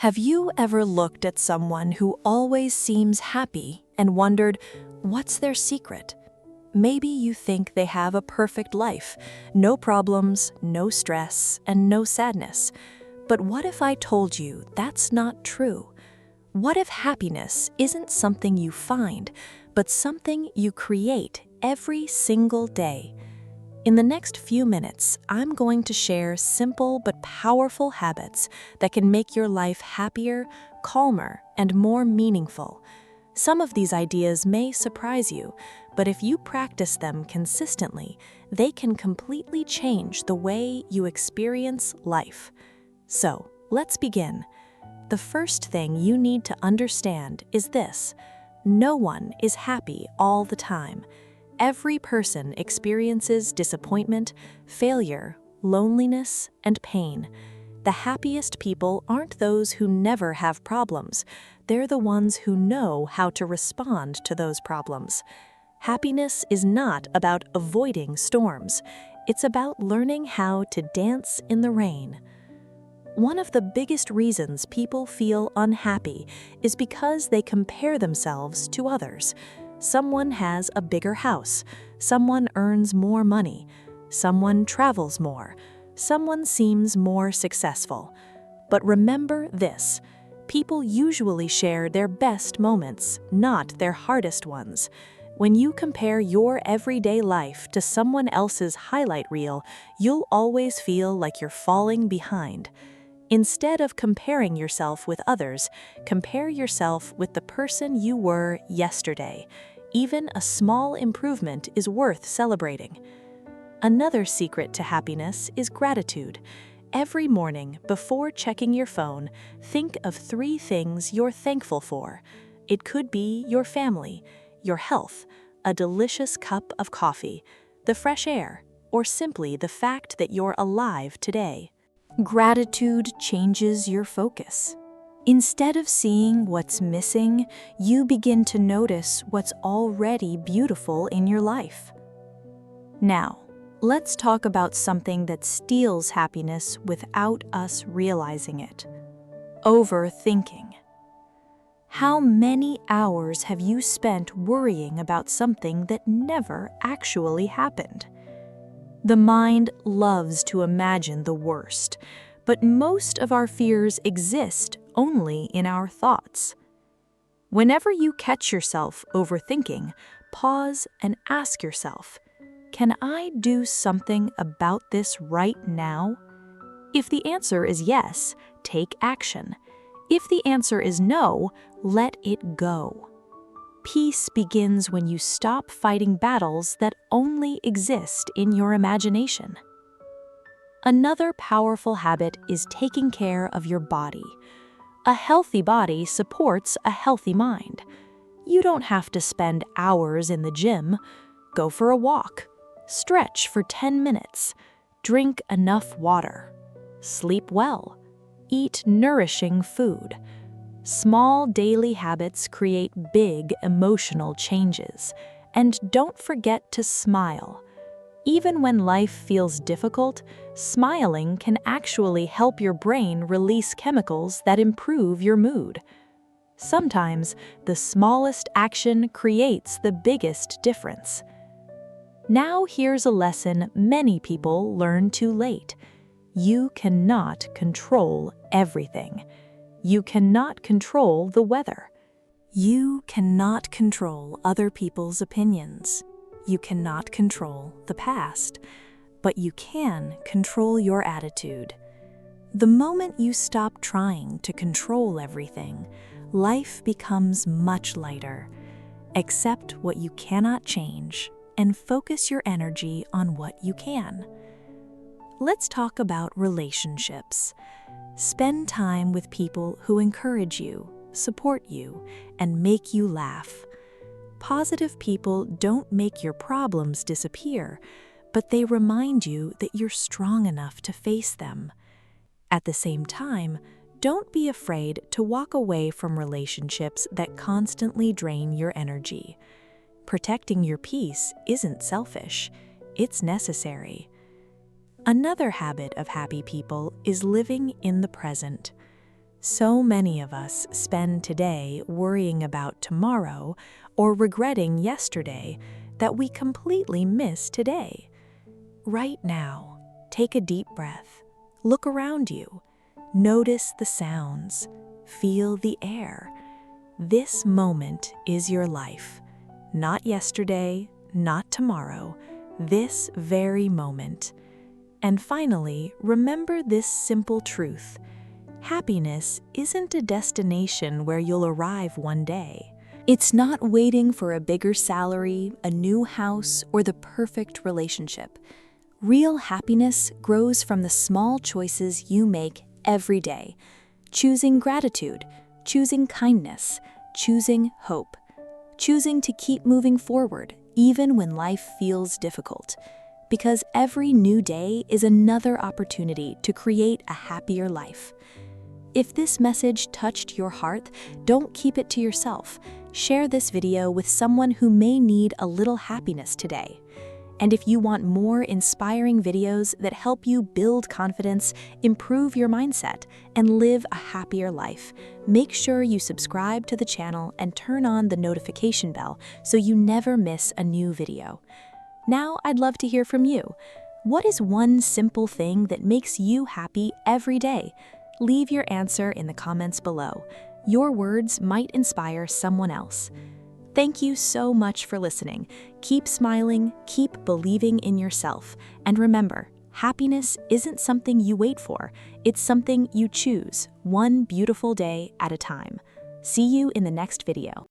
Have you ever looked at someone who always seems happy and wondered, what's their secret? Maybe you think they have a perfect life, no problems, no stress, and no sadness. But what if I told you that's not true? What if happiness isn't something you find, but something you create every single day? In the next few minutes, I'm going to share simple but powerful habits that can make your life happier, calmer, and more meaningful. Some of these ideas may surprise you, but if you practice them consistently, they can completely change the way you experience life. So, let's begin. The first thing you need to understand is this: no one is happy all the time. Every person experiences disappointment, failure, loneliness, and pain. The happiest people aren't those who never have problems. They're the ones who know how to respond to those problems. Happiness is not about avoiding storms. It's about learning how to dance in the rain. One of the biggest reasons people feel unhappy is because they compare themselves to others. Someone has a bigger house, someone earns more money, someone travels more, someone seems more successful. But remember this: people usually share their best moments, not their hardest ones. When you compare your everyday life to someone else's highlight reel, you'll always feel like you're falling behind. Instead of comparing yourself with others, compare yourself with the person you were yesterday. Even a small improvement is worth celebrating. Another secret to happiness is gratitude. Every morning, before checking your phone, think of 3 things you're thankful for. It could be your family, your health, a delicious cup of coffee, the fresh air, or simply the fact that you're alive today. Gratitude changes your focus. Instead of seeing what's missing, you begin to notice what's already beautiful in your life. Now, let's talk about something that steals happiness without us realizing it: overthinking. How many hours have you spent worrying about something that never actually happened? The mind loves to imagine the worst, but most of our fears exist only in our thoughts. Whenever you catch yourself overthinking, pause and ask yourself, can I do something about this right now? If the answer is yes, take action. If the answer is no, let it go. Peace begins when you stop fighting battles that only exist in your imagination. Another powerful habit is taking care of your body. A healthy body supports a healthy mind. You don't have to spend hours in the gym. Go for a walk. Stretch for 10 minutes. Drink enough water. Sleep well. Eat nourishing food. Small daily habits create big emotional changes. And don't forget to smile. Even when life feels difficult, smiling can actually help your brain release chemicals that improve your mood. Sometimes, the smallest action creates the biggest difference. Now here's a lesson many people learn too late. You cannot control everything. You cannot control the weather. You cannot control other people's opinions. You cannot control the past, but you can control your attitude. The moment you stop trying to control everything, life becomes much lighter. Accept what you cannot change and focus your energy on what you can. Let's talk about relationships. Spend time with people who encourage you, support you, and make you laugh. Positive people don't make your problems disappear, but they remind you that you're strong enough to face them. At the same time, don't be afraid to walk away from relationships that constantly drain your energy. Protecting your peace isn't selfish, it's necessary. Another habit of happy people is living in the present. So many of us spend today worrying about tomorrow or regretting yesterday that we completely miss today. Right now, take a deep breath. Look around you. Notice the sounds. Feel the air. This moment is your life. Not yesterday, not tomorrow, this very moment. And finally, remember this simple truth. Happiness isn't a destination where you'll arrive one day. It's not waiting for a bigger salary, a new house, or the perfect relationship. Real happiness grows from the small choices you make every day. Choosing gratitude, choosing kindness, choosing hope. Choosing to keep moving forward, even when life feels difficult. Because every new day is another opportunity to create a happier life. If this message touched your heart, don't keep it to yourself. Share this video with someone who may need a little happiness today. And if you want more inspiring videos that help you build confidence, improve your mindset, and live a happier life, make sure you subscribe to the channel and turn on the notification bell so you never miss a new video. Now I'd love to hear from you. What is one simple thing that makes you happy every day? Leave your answer in the comments below. Your words might inspire someone else. Thank you so much for listening. Keep smiling, keep believing in yourself, and remember, happiness isn't something you wait for, it's something you choose, one beautiful day at a time. See you in the next video.